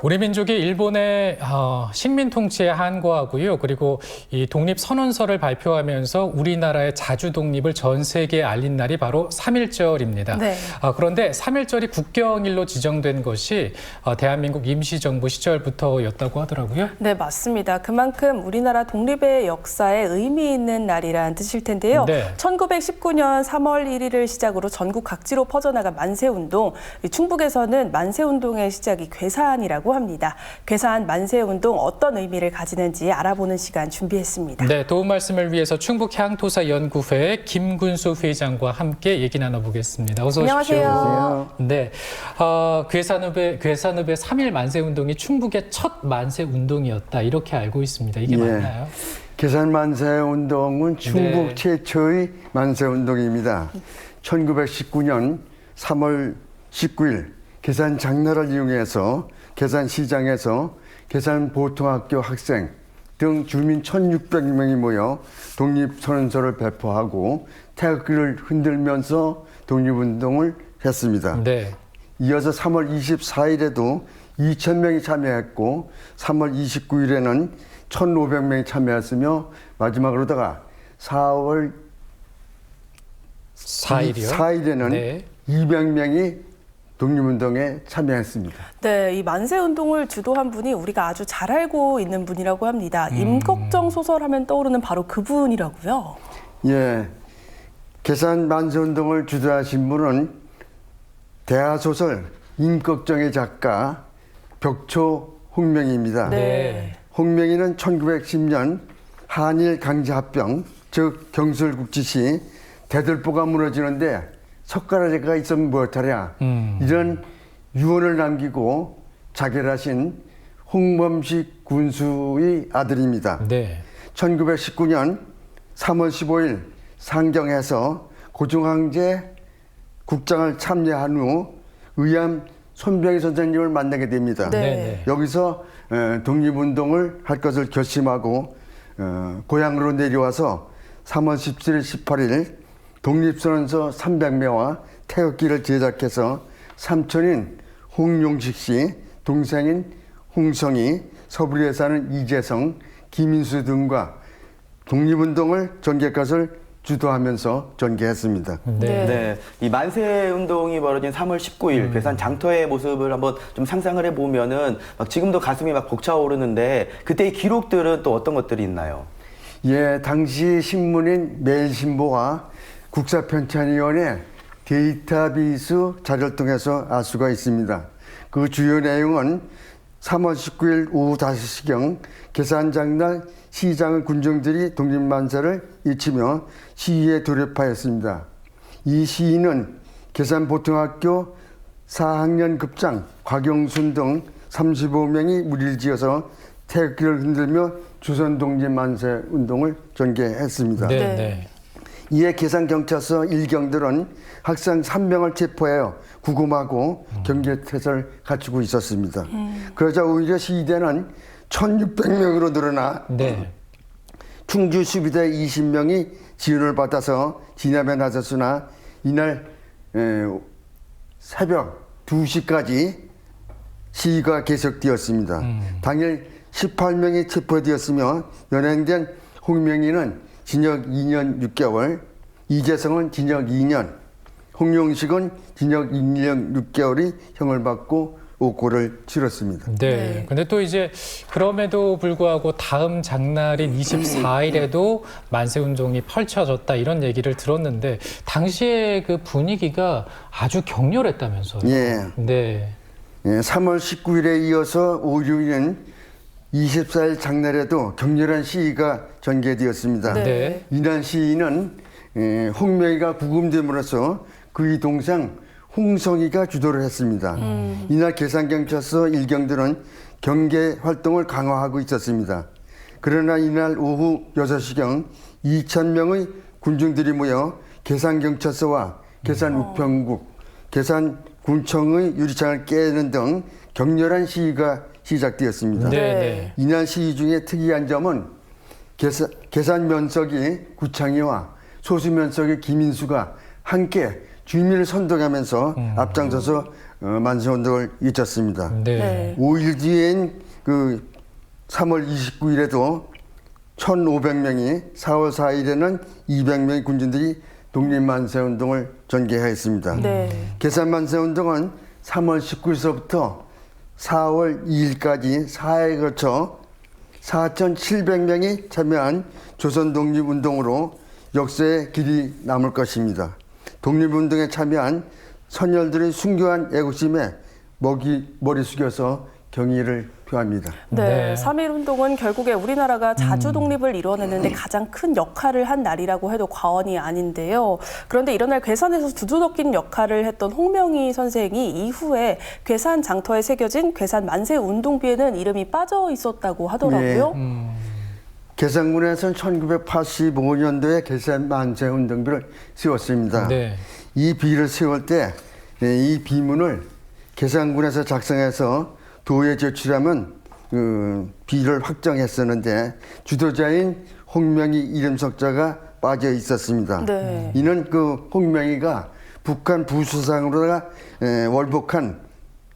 우리 민족이 일본의 식민 통치에 한거하고요. 그리고 이 독립선언서를 발표하면서 우리나라의 자주 독립을 전 세계에 알린 날이 바로 3.1절입니다. 네. 그런데 3.1절이 국경일로 지정된 것이 대한민국 임시정부 시절부터였다고 하더라고요. 네, 맞습니다. 그만큼 우리나라 독립의 역사에 의미 있는 날이라는 뜻일 텐데요. 네. 1919년 3월 1일을 시작으로 전국 각지로 퍼져나간 만세운동. 충북에서는 만세운동의 시작이 괴산이라고 합니다. 괴산 만세운동 어떤 의미를 가지는지 알아보는 시간 준비했습니다. 네, 도움 말씀을 위해서 충북향토사연구회 김군수 회장과 함께 얘기 나눠보겠습니다. 어서 오십시오. 안녕하세요. 네, 괴산읍의 3.1 만세운동이 충북의 첫 만세운동이었다 이렇게 알고 있습니다. 이게 맞나요? 괴산 만세운동은 충북 네. 최초의 만세운동입니다. 1919년 3월 19일 괴산 장날을 이용해서 괴산시장에서 괴산보통학교 학생 등 주민 1,600명이 모여 독립선언서를 배포하고 태극기를 흔들면서 독립운동을 했습니다. 네. 이어서 3월 24일에도 2,000명이 참여했고 3월 29일에는 1,500명이 참여했으며 마지막으로다가 4월 4일에는 네. 200명이 독립운동에 참여했습니다. 네, 이 만세운동을 주도한 분이 우리가 아주 잘 알고 있는 분이라고 합니다. 임꺽정 소설하면 떠오르는 바로 그분이라고요. 예, 괴산 만세운동을 주도하신 분은 대하소설 임꺽정의 작가 벽초 홍명희입니다. 네. 홍명희는 1910년 한일 강제합병, 즉 경술국지 시 대들보가 무너지는데 석가래가 있으면 무엇하랴 이런 유언을 남기고 자결하신 홍범식 군수의 아들입니다. 네. 1919년 3월 15일 상경에서 고종황제 국장을 참여한 후 의암 손병희 선생님을 만나게 됩니다. 네. 여기서 독립운동을 할 것을 결심하고 고향으로 내려와서 3월 17일, 18일 독립선언서 300매와 태극기를 제작해서 삼촌인 홍용식 씨, 동생인 홍성희, 서부리에 사는 이재성, 김인수 등과 독립운동을 전개것을 주도하면서 전개했습니다. 네. 이 만세운동이 벌어진 3월 19일 괴산 장터의 모습을 한번 좀 상상을 해보면은 막 지금도 가슴이 막 벅차오르는데 그때의 기록들은 또 어떤 것들이 있나요? 예, 당시 신문인 매일신보와 국사편찬위원회 데이터베이스 자료를 통해서 알 수가 있습니다. 그 주요 내용은 3월 19일 오후 5시경 괴산장날 시장의 군중들이 독립만세를 외치며 시위에 돌입하였습니다. 이 시위는 괴산보통학교 4학년 급장 곽영순 등 35명이 무리를 지어서 태극기를 흔들며 조선독립만세 운동을 전개했습니다. 네. 이에 괴산경찰서 1경들은 학생 3명을 체포하여 구금하고 경계태세를 갖추고 있었습니다. 그러자 오히려 시위대는 1,600명으로 늘어나 네. 충주 수비대 20명이 지원을 받아서 진압에 나섰으나 이날 새벽 2시까지 시위가 계속되었습니다. 당일 18명이 체포되었으며 연행된 홍명희는 징역 2년 6개월, 이재성은 징역 2년, 홍용식은 징역 2년 6개월의 형을 받고 옥고를 치렀습니다. 네. 근데 또 이제 그럼에도 불구하고 다음 장날인 24일에도 만세운동이 펼쳐졌다 이런 얘기를 들었는데 당시에 그 분위기가 아주 격렬했다면서요. 예. 네. 예, 3월 19일에 이어서 5, 6일은 24일 장날에도 격렬한 시위가 전개되었습니다. 네. 이날 시위는 홍명희가 구금됨으로써 그의 동생 홍성희가 주도를 했습니다. 이날 괴산경찰서 1경들은 경계 활동을 강화하고 있었습니다. 그러나 이날 오후 6시경 2,000명의 군중들이 모여 괴산경찰서와 괴산우편국, 괴산군청의 유리창을 깨는 등 격렬한 시위가 시작되었습니다. 네. 이날 시위 중에 특이한 점은 괴산 면석이 구창희와 소수 면석의 김인수가 함께 주민을 선동하면서 앞장서서 만세운동을 잊었습니다. 네. 네. 5일 뒤엔 그 3월 29일에도 1,500명이, 4월 4일에는 200명의 군진들이 독립만세운동을 전개하였습니다. 네. 계산만세운동은 3월 19일서부터 4월 2일까지 4회에 걸쳐 4,700명이 참여한 조선 독립운동으로 역사에 길이 남을 것입니다. 독립운동에 참여한 선열들의 순교한 애국심에 머리 숙여서 경의를 표합니다. 네, 네. 3.1 운동은 결국에 우리나라가 자주 독립을 이뤄내는데 가장 큰 역할을 한 날이라고 해도 과언이 아닌데요. 그런데 이런 날 괴산에서 두드러긴 역할을 했던 홍명희 선생이 이후에 괴산 장터에 새겨진 괴산 만세 운동비에는 이름이 빠져 있었다고 하더라고요. 계산군에서는 1985년도에 계산 만세 운동비를 세웠습니다. 네. 이 비를 세울 때 이 비문을 계산군에서 작성해서 도에 제출하면 비를 확정했었는데 주도자인 홍명희 이름 석자가 빠져 있었습니다. 네. 이는 그 홍명희가 북한 부수상으로다가 월북한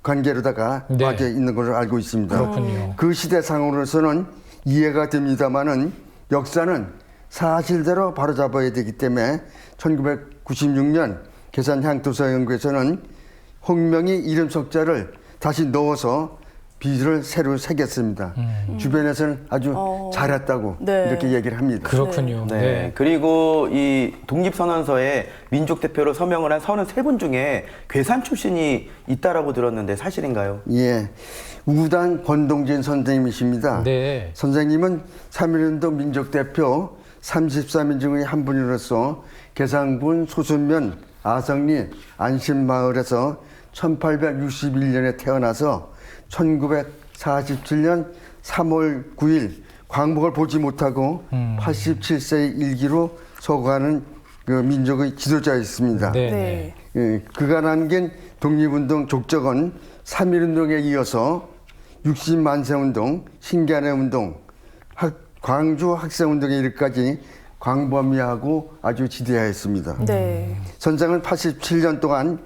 관계로다가 네. 빠져 있는 걸로 알고 있습니다. 그렇군요. 그 시대상으로서는 이해가 됩니다만은 역사는 사실대로 바로잡아야 되기 때문에 1996년 계산향토사연구에서는 홍명희 이름 석자를 다시 넣어서 비를 새로 새겼습니다. 주변에서는 아주 잘했다고 네. 이렇게 얘기를 합니다. 그렇군요. 네. 네. 그리고 이 독립선언서에 민족 대표로 서명을 한 33분 중에 괴산 출신이 있다라고 들었는데 사실인가요? 예, 우단 권동진 선생님이십니다. 네. 선생님은 3.1운동 민족대표 33인 중의 한 분으로서 계산군 소순면 아성리 안심마을에서 1861년에 태어나서 1947년 3월 9일 광복을 보지 못하고 87세의 일기로 서거하는 그 민족의 지도자였습니다. 네. 네. 예, 그가 남긴 독립운동 족적은 3.1운동에 이어서 60만세운동, 신간의 운동, 광주 학생운동에 이르기까지 광범위하고 아주 지대하였습니다. 네. 선장은 87년 동안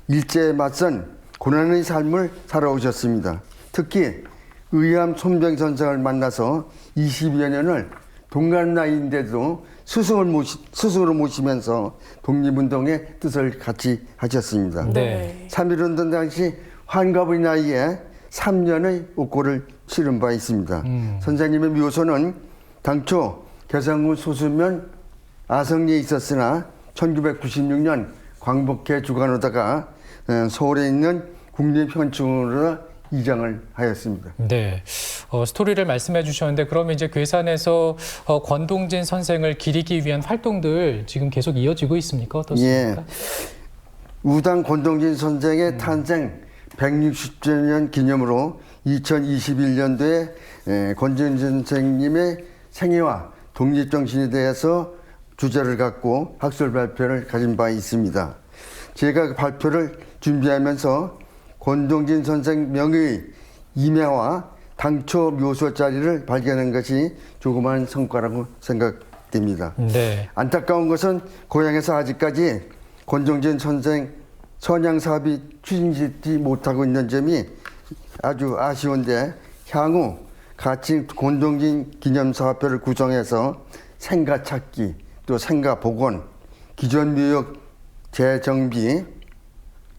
일제에 맞선 고난의 삶을 살아오셨습니다. 특히 의암 손병 선생을 만나서 20여 년을 동갑 나이인데도 스승으로 모시면서 독립운동의 뜻을 같이 하셨습니다. 네. 3.1운동 당시 환갑의 나이에 3년의 옥고를 치른 바 있습니다. 선생님의 묘소는 당초 계산군 소수면 아성리에 있었으나 1996년 광복회 주관하다가 서울에 있는 국립현충으로 이장을 하였습니다. 네. 스토리를 말씀해 주셨는데 그러면 이제 괴산에서 권동진 선생을 기리기 위한 활동들 지금 계속 이어지고 있습니까? 어떻습니까? 예. 우당 권동진 선생의 탄생 160주년 기념으로 2021년도에 권동진 선생님의 생애와 독립정신에 대해서 주제를 갖고 학술 발표를 가진 바 있습니다. 제가 그 발표를 준비하면서 권동진 선생 명의 임야와 당초 묘소 자리를 발견한 것이 조그마한 성과라고 생각됩니다. 네. 안타까운 것은 고향에서 아직까지 권동진 선생 선양 사업이 추진되지 못하고 있는 점이 아주 아쉬운데 향후 같이 권동진 기념사업회를 구성해서 생가 찾기, 또 생가 복원, 기존 묘역 재정비,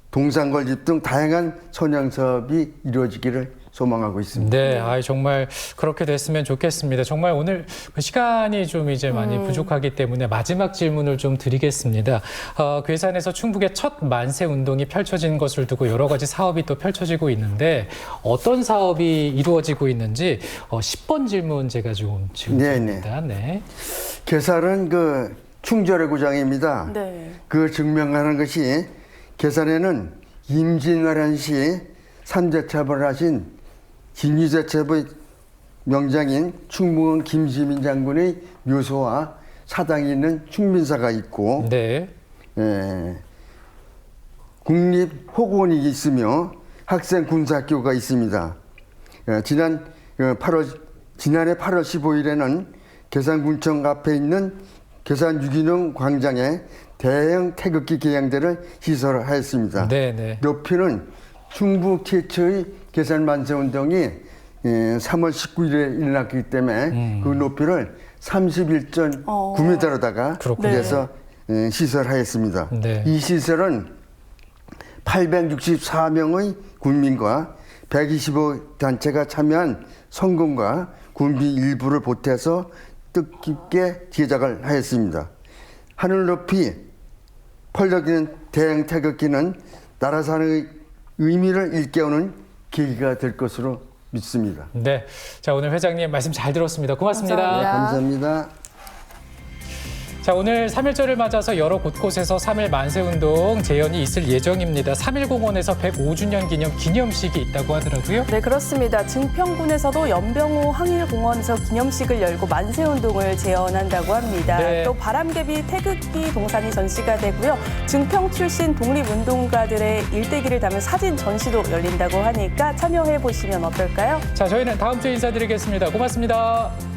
동상 건립 등 다양한 선양 사업이 이루어지기를 소망하고 있습니다. 네, 정말 그렇게 됐으면 좋겠습니다. 정말 오늘 시간이 좀 이제 많이 부족하기 때문에 마지막 질문을 좀 드리겠습니다. 괴산에서 충북의 첫 만세 운동이 펼쳐진 것을 두고 여러 가지 사업이 또 펼쳐지고 있는데 어떤 사업이 이루어지고 있는지 10번 질문 제가 좀 드립니다. 네. 계산은 그 충절의 고장입니다. 네. 그 증명하는 것이 계산에는 임진왜란 시 산제첩을 하신 진위제첩의 명장인 충무원 김시민 장군의 묘소와 사당이 있는 충민사가 있고 네. 국립호국원이 있으며 학생군사학교가 있습니다. 지난해 8월 15일에는 계산군청 앞에 있는 계산 유기농 광장에 대형 태극기 개양대를 시설하였습니다. 네, 네. 높이는 충북 최초의 괴산 만세운동이 3월 19일에 일어났기 때문에 그 높이를 31.9m로다가 그렇군요. 그래서 시설하였습니다. 네. 이 시설은 864명의 군민과 125단체가 참여한 성공과 군비 일부를 보태서 뜻깊게 제작을 하였습니다. 하늘 높이 펄럭이는 대형 태극기는 나라사의 의미를 일깨우는 계기가 될 것으로 믿습니다. 네. 자, 오늘 회장님 말씀 잘 들었습니다. 고맙습니다. 감사합니다. 감사합니다. 자, 오늘 3.1절을 맞아서 여러 곳곳에서 3.1 만세운동 재연이 있을 예정입니다. 3.1공원에서 105주년 기념식이 있다고 하더라고요. 네, 그렇습니다. 증평군에서도 연병호 항일공원에서 기념식을 열고 만세운동을 재현한다고 합니다. 네. 또 바람개비 태극기 동산이 전시가 되고요. 증평 출신 독립운동가들의 일대기를 담은 사진 전시도 열린다고 하니까 참여해 보시면 어떨까요? 자, 저희는 다음 주에 인사드리겠습니다. 고맙습니다.